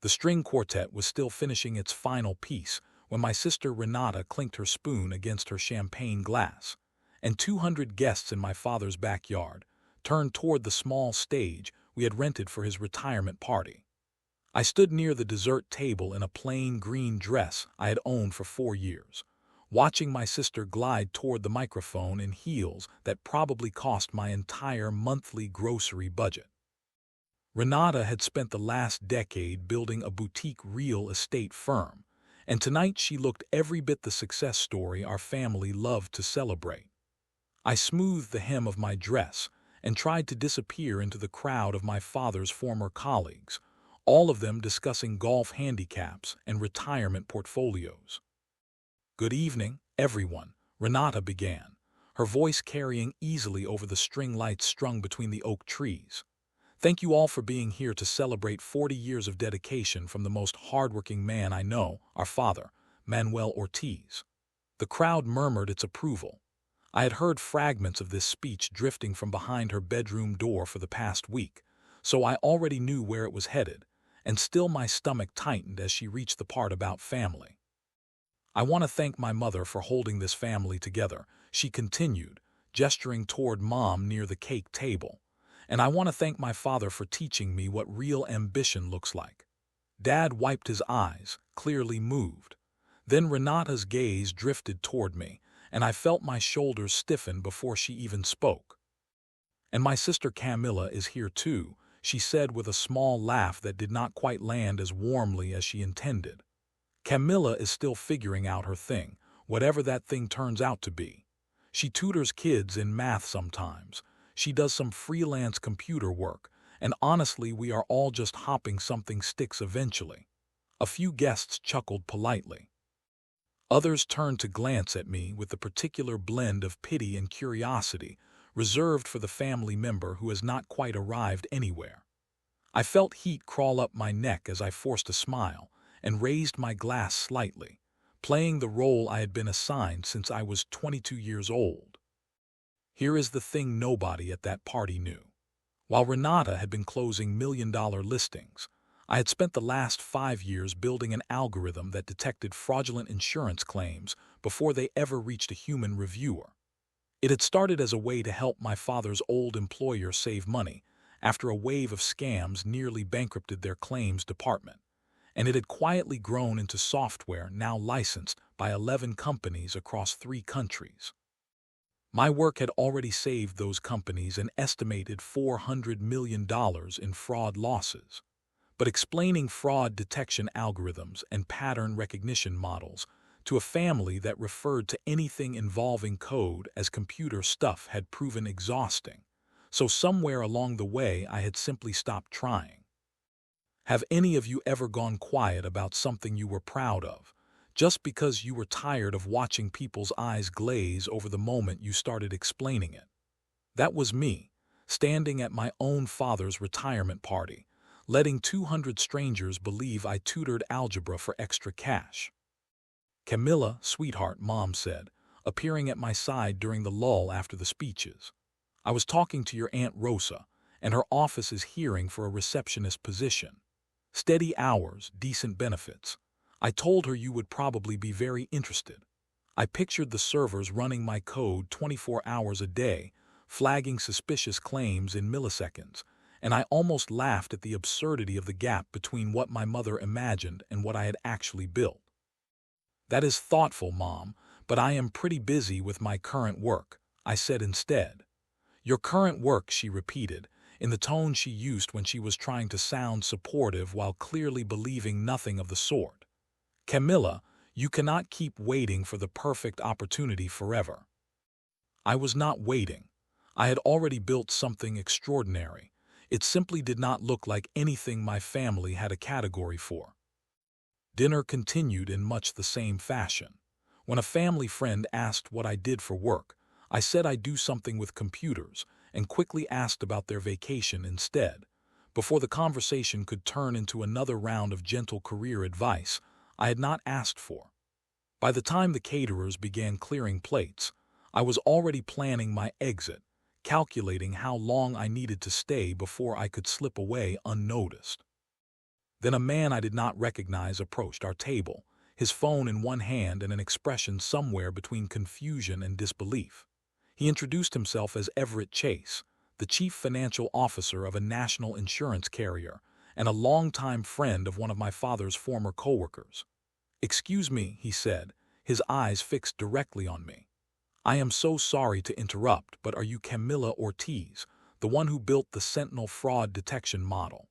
The string quartet was still finishing its final piece when my sister Renata clinked her spoon against her champagne glass, and 200 guests in my father's backyard turned toward the small stage we had rented for his retirement party. I stood near the dessert table in a plain green dress I had owned for 4 years, watching my sister glide toward the microphone in heels that probably cost my entire monthly grocery budget. Renata had spent the last decade building a boutique real estate firm, and tonight she looked every bit the success story our family loved to celebrate. I smoothed the hem of my dress and tried to disappear into the crowd of my father's former colleagues, all of them discussing golf handicaps and retirement portfolios. "Good evening, everyone," Renata began, her voice carrying easily over the string lights strung between the oak trees. "Thank you all for being here to celebrate 40 years of dedication from the most hardworking man I know, our father, Manuel Ortiz." The crowd murmured its approval. I had heard fragments of this speech drifting from behind her bedroom door for the past week, so I already knew where it was headed, and still my stomach tightened as she reached the part about family. "I want to thank my mother for holding this family together," she continued, gesturing toward Mom near the cake table. "And I want to thank my father for teaching me what real ambition looks like." Dad wiped his eyes, clearly moved. Then Renata's gaze drifted toward me, and I felt my shoulders stiffen before she even spoke. "And my sister Camilla is here too," she said with a small laugh that did not quite land as warmly as she intended. "Camilla is still figuring out her thing, whatever that thing turns out to be. She tutors kids in math sometimes. She does some freelance computer work, and honestly, we are all just hoping something sticks eventually." A few guests chuckled politely. Others turned to glance at me with the particular blend of pity and curiosity reserved for the family member who has not quite arrived anywhere. I felt heat crawl up my neck as I forced a smile and raised my glass slightly, playing the role I had been assigned since I was 22 years old. Here is the thing nobody at that party knew. While Renata had been closing million-dollar listings, I had spent the last 5 years building an algorithm that detected fraudulent insurance claims before they ever reached a human reviewer. It had started as a way to help my father's old employer save money after a wave of scams nearly bankrupted their claims department, and it had quietly grown into software now licensed by 11 companies across 3 countries. My work had already saved those companies an estimated $400 million in fraud losses. But explaining fraud detection algorithms and pattern recognition models to a family that referred to anything involving code as computer stuff had proven exhausting, so somewhere along the way I had simply stopped trying. Have any of you ever gone quiet about something you were proud of, just because you were tired of watching people's eyes glaze over the moment you started explaining it? That was me, standing at my own father's retirement party, letting 200 strangers believe I tutored algebra for extra cash. "Camilla, sweetheart," Mom said, appearing at my side during the lull after the speeches. "I was talking to your Aunt Rosa, and her office is hearing for a receptionist position. Steady hours, decent benefits. I told her you would probably be very interested." I pictured the servers running my code 24 hours a day, flagging suspicious claims in milliseconds, and I almost laughed at the absurdity of the gap between what my mother imagined and what I had actually built. "That is thoughtful, Mom, but I am pretty busy with my current work," I said instead. "Your current work," she repeated, in the tone she used when she was trying to sound supportive while clearly believing nothing of the sort. "Camilla, you cannot keep waiting for the perfect opportunity forever." I was not waiting. I had already built something extraordinary. It simply did not look like anything my family had a category for. Dinner continued in much the same fashion. When a family friend asked what I did for work, I said I do something with computers and quickly asked about their vacation instead. Before the conversation could turn into another round of gentle career advice I had not asked for. By the time the caterers began clearing plates, I was already planning my exit, calculating how long I needed to stay before I could slip away unnoticed. Then a man I did not recognize approached our table, his phone in one hand and an expression somewhere between confusion and disbelief. He introduced himself as Everett Chase, the chief financial officer of a national insurance carrier and a longtime friend of one of my father's former coworkers. "Excuse me," he said, his eyes fixed directly on me. "I am so sorry to interrupt, but are you Camilla Ortiz, the one who built the Sentinel fraud detection model?"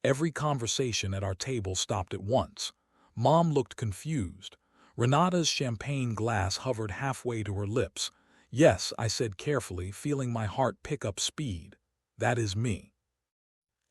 Every conversation at our table stopped at once. Mom looked confused. Renata's champagne glass hovered halfway to her lips. "Yes," I said carefully, feeling my heart pick up speed. "That is me."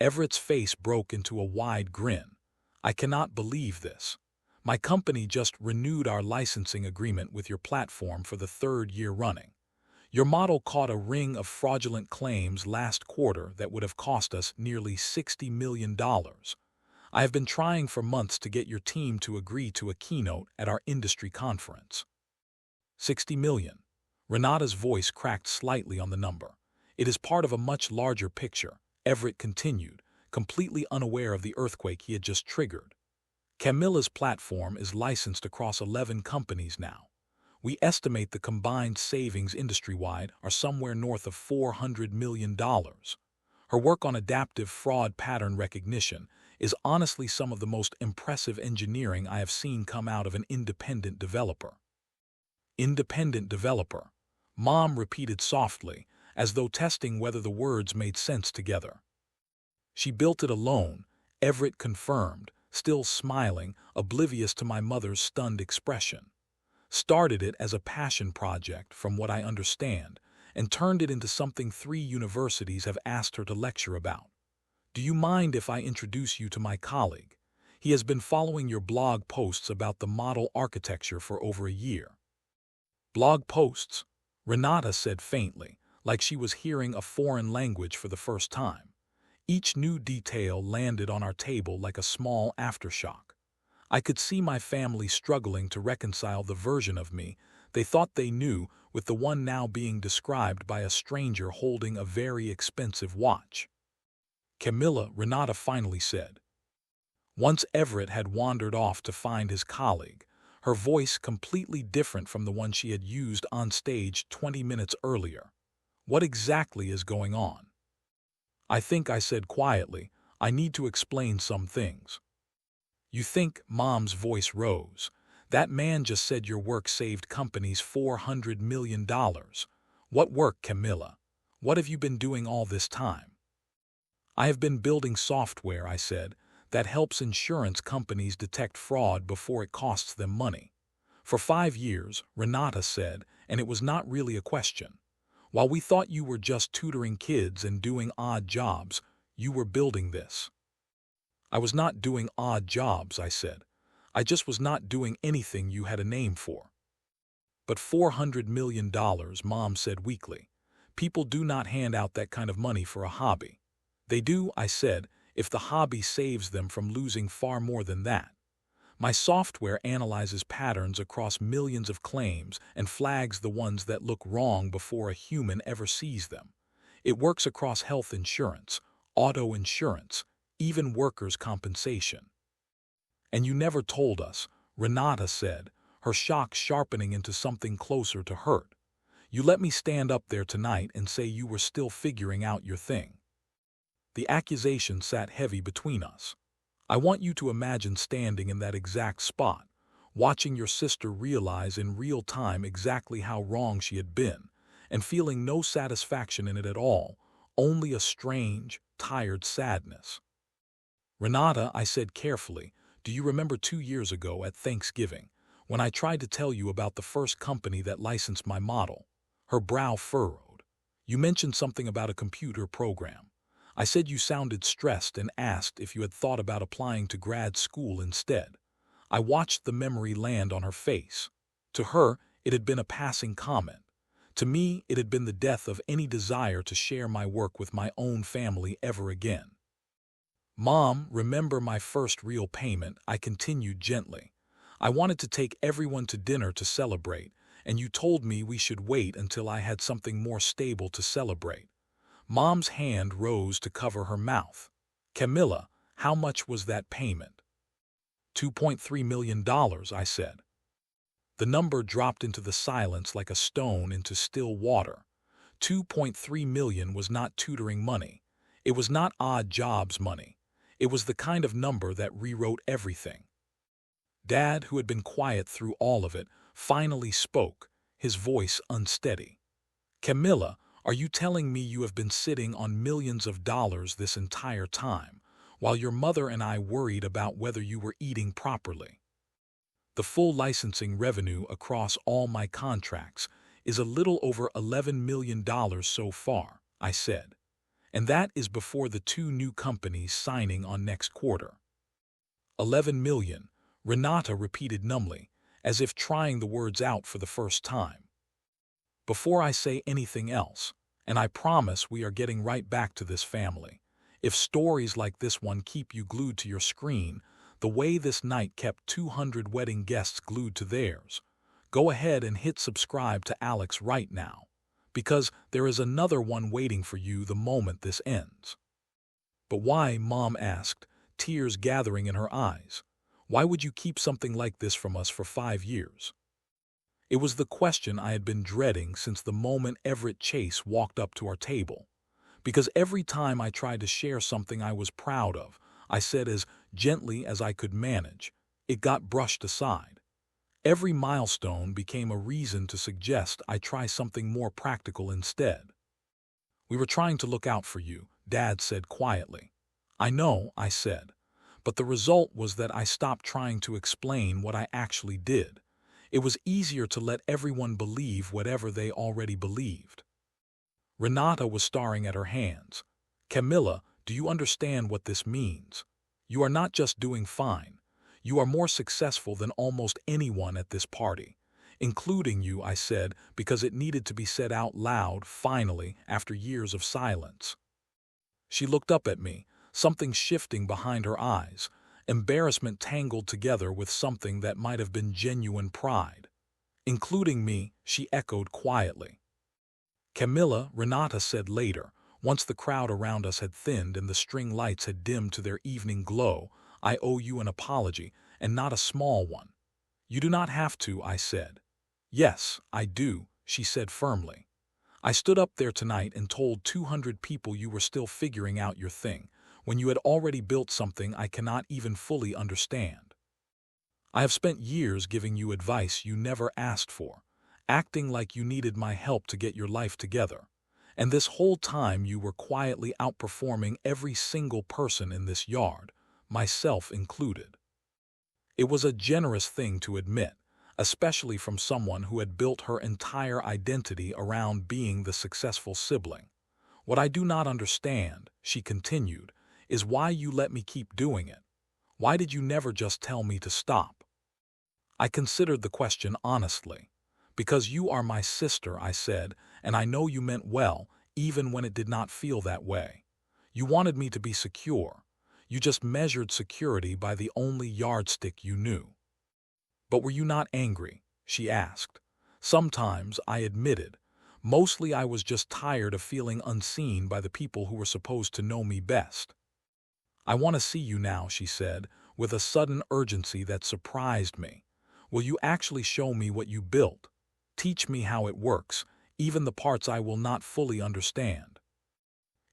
Everett's face broke into a wide grin. "I cannot believe this. My company just renewed our licensing agreement with your platform for the third year running. Your model caught a ring of fraudulent claims last quarter that would have cost us nearly $60 million. I have been trying for months to get your team to agree to a keynote at our industry conference." 60 million. Renata's voice cracked slightly on the number. "It is part of a much larger picture," Everett continued, completely unaware of the earthquake he had just triggered. "Camilla's platform is licensed across 11 companies now. We estimate the combined savings industry-wide are somewhere north of $400 million. Her work on adaptive fraud pattern recognition is honestly some of the most impressive engineering I have seen come out of an independent developer." "Independent developer," Mom repeated softly, as though testing whether the words made sense together. "She built it alone," Everett confirmed, still smiling, oblivious to my mother's stunned expression. "Started it as a passion project, from what I understand, and turned it into something 3 universities have asked her to lecture about. Do you mind if I introduce you to my colleague? He has been following your blog posts about the model architecture for over a year." "Blog posts?" Renata said faintly, like she was hearing a foreign language for the first time. Each new detail landed on our table like a small aftershock. I could see my family struggling to reconcile the version of me they thought they knew with the one now being described by a stranger holding a very expensive watch. "Camilla," Renata finally said. Once Everett had wandered off to find his colleague, her voice completely different from the one she had used on stage 20 minutes earlier. "What exactly is going on?" "I think," I said quietly, "I need to explain some things." "You think?" Mom's voice rose. "That man just said your work saved companies $400 million. What work, Camilla? What have you been doing all this time?" "I have been building software," I said, "that helps insurance companies detect fraud before it costs them money." "For 5 years," Renata said, and it was not really a question. "While we thought you were just tutoring kids and doing odd jobs, you were building this." "I was not doing odd jobs," I said. "I just was not doing anything you had a name for." "But $400 million, Mom said weakly. "People do not hand out that kind of money for a hobby." "They do," I said, "if the hobby saves them from losing far more than that. My software analyzes patterns across millions of claims and flags the ones that look wrong before a human ever sees them. It works across health insurance, auto insurance, even workers' compensation." "And you never told us," Renata said, her shock sharpening into something closer to hurt. "You let me stand up there tonight and say you were still figuring out your thing." The accusation sat heavy between us. I want you to imagine standing in that exact spot, watching your sister realize in real time exactly how wrong she had been, and feeling no satisfaction in it at all, only a strange, tired sadness. "Renata," I said carefully, "do you remember 2 years ago at Thanksgiving, when I tried to tell you about the first company that licensed my model?" Her brow furrowed. "You mentioned something about a computer program. I said you sounded stressed and asked if you had thought about applying to grad school instead." I watched the memory land on her face. To her, it had been a passing comment. To me, it had been the death of any desire to share my work with my own family ever again. "Mom, remember my first real payment?" I continued gently. "I wanted to take everyone to dinner to celebrate, and you told me we should wait until I had something more stable to celebrate." Mom's hand rose to cover her mouth. "Camilla, How much was that payment? $2.3 million, I said. The number dropped into the silence like a stone into still water. 2.3 million was not tutoring money. It was not odd jobs money. It was the kind of number that rewrote everything. Dad, who had been quiet through all of it, finally spoke, his voice unsteady. Camilla, are you telling me you have been sitting on millions of dollars this entire time, while your mother and I worried about whether you were eating properly? The full licensing revenue across all my contracts is a little over $11 million so far, I said. And that is before the 2 new companies signing on next quarter. 11 million, Renata repeated numbly, as if trying the words out for the first time. Before I say anything else, and I promise we are getting right back to this family, if stories like this one keep you glued to your screen, the way this night kept 200 wedding guests glued to theirs, go ahead and hit subscribe to Alex right now, because there is another one waiting for you the moment this ends. But why, Mom asked, tears gathering in her eyes. Why would you keep something like this from us for 5 years? It was the question I had been dreading since the moment Everett Chase walked up to our table. Because every time I tried to share something I was proud of, I said as gently as I could manage, it got brushed aside. Every milestone became a reason to suggest I try something more practical instead. We were trying to look out for you, Dad said quietly. I know, I said. But the result was that I stopped trying to explain what I actually did. It was easier to let everyone believe whatever they already believed. Renata was staring at her hands. Camilla, do you understand what this means? You are not just doing fine. You are more successful than almost anyone at this party, including you, I said, because it needed to be said out loud, finally, after years of silence. She looked up at me, something shifting behind her eyes, embarrassment tangled together with something that might have been genuine pride. Including me, she echoed quietly. Camilla, Renata said later, once the crowd around us had thinned and the string lights had dimmed to their evening glow, I owe you an apology, and not a small one. You do not have to, I said. Yes, I do, she said firmly. I stood up there tonight and told 200 people you were still figuring out your thing, when you had already built something I cannot even fully understand. I have spent years giving you advice you never asked for, acting like you needed my help to get your life together. And this whole time you were quietly outperforming every single person in this yard, myself included. It was a generous thing to admit, especially from someone who had built her entire identity around being the successful sibling. What I do not understand, she continued, is why you let me keep doing it. Why did you never just tell me to stop? I considered the question honestly. Because you are my sister, I said, and I know you meant well, even when it did not feel that way. You wanted me to be secure. You just measured security by the only yardstick you knew. But were you not angry? She asked. Sometimes, I admitted. Mostly I was just tired of feeling unseen by the people who were supposed to know me best. I want to see you now, she said, with a sudden urgency that surprised me. Will you actually show me what you built? Teach me how it works, even the parts I will not fully understand.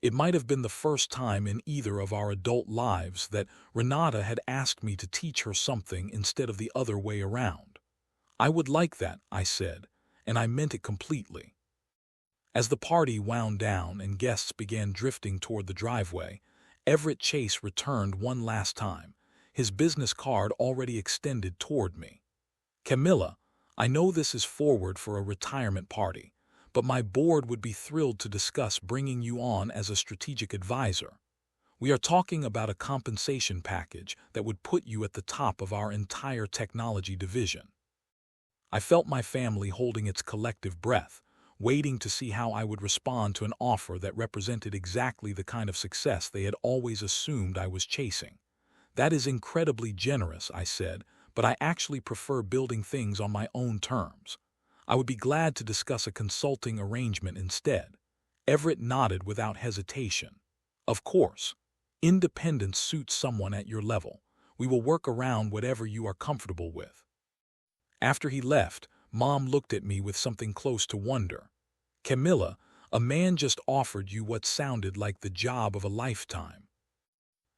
It might have been the first time in either of our adult lives that Renata had asked me to teach her something instead of the other way around. I would like that, I said, and I meant it completely. As the party wound down and guests began drifting toward the driveway, Everett Chase returned one last time, his business card already extended toward me. Camilla, I know this is forward for a retirement party, but my board would be thrilled to discuss bringing you on as a strategic advisor. We are talking about a compensation package that would put you at the top of our entire technology division. I felt my family holding its collective breath, waiting to see how I would respond to an offer that represented exactly the kind of success they had always assumed I was chasing. That is incredibly generous, I said, but I actually prefer building things on my own terms. I would be glad to discuss a consulting arrangement instead. Everett nodded without hesitation. Of course. Independence suits someone at your level. We will work around whatever you are comfortable with." After he left, Mom looked at me with something close to wonder. "Camilla, a man just offered you what sounded like the job of a lifetime.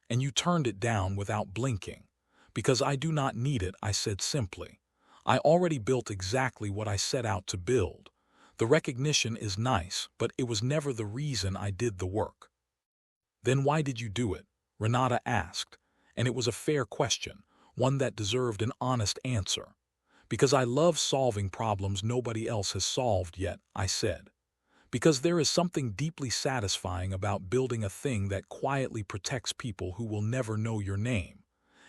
And you turned it down without blinking." "Because I do not need it," I said simply. "I already built exactly what I set out to build. The recognition is nice, but it was never the reason I did the work." "Then why did you do it?" Renata asked, and it was a fair question, one that deserved an honest answer. "Because I love solving problems nobody else has solved yet," I said. "Because there is something deeply satisfying about building a thing that quietly protects people who will never know your name.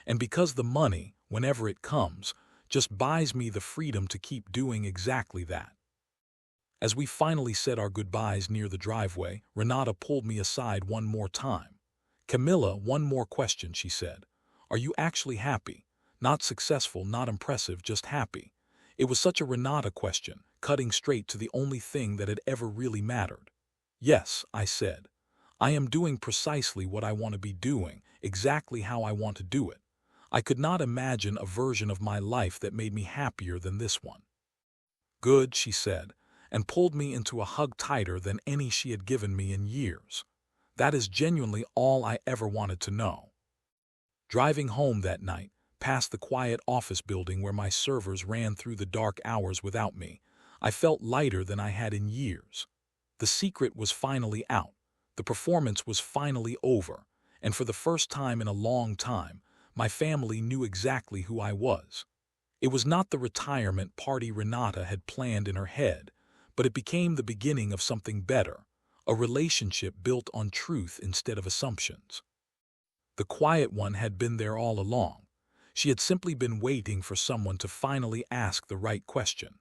And because the money, whenever it comes, just buys me the freedom to keep doing exactly that." As we finally said our goodbyes near the driveway, Renata pulled me aside one more time. "Camilla, one more question," she said. "Are you actually happy? Not successful, not impressive, just happy." It was such a Renata question, cutting straight to the only thing that had ever really mattered. "Yes," I said. "I am doing precisely what I want to be doing, exactly how I want to do it. I could not imagine a version of my life that made me happier than this one." "Good," she said, and pulled me into a hug tighter than any she had given me in years. "That is genuinely all I ever wanted to know." Driving home that night, past the quiet office building where my servers ran through the dark hours without me, I felt lighter than I had in years. The secret was finally out. The performance was finally over, and for the first time in a long time, my family knew exactly who I was. It was not the retirement party Renata had planned in her head, but it became the beginning of something better, a relationship built on truth instead of assumptions. The quiet one had been there all along. She had simply been waiting for someone to finally ask the right question.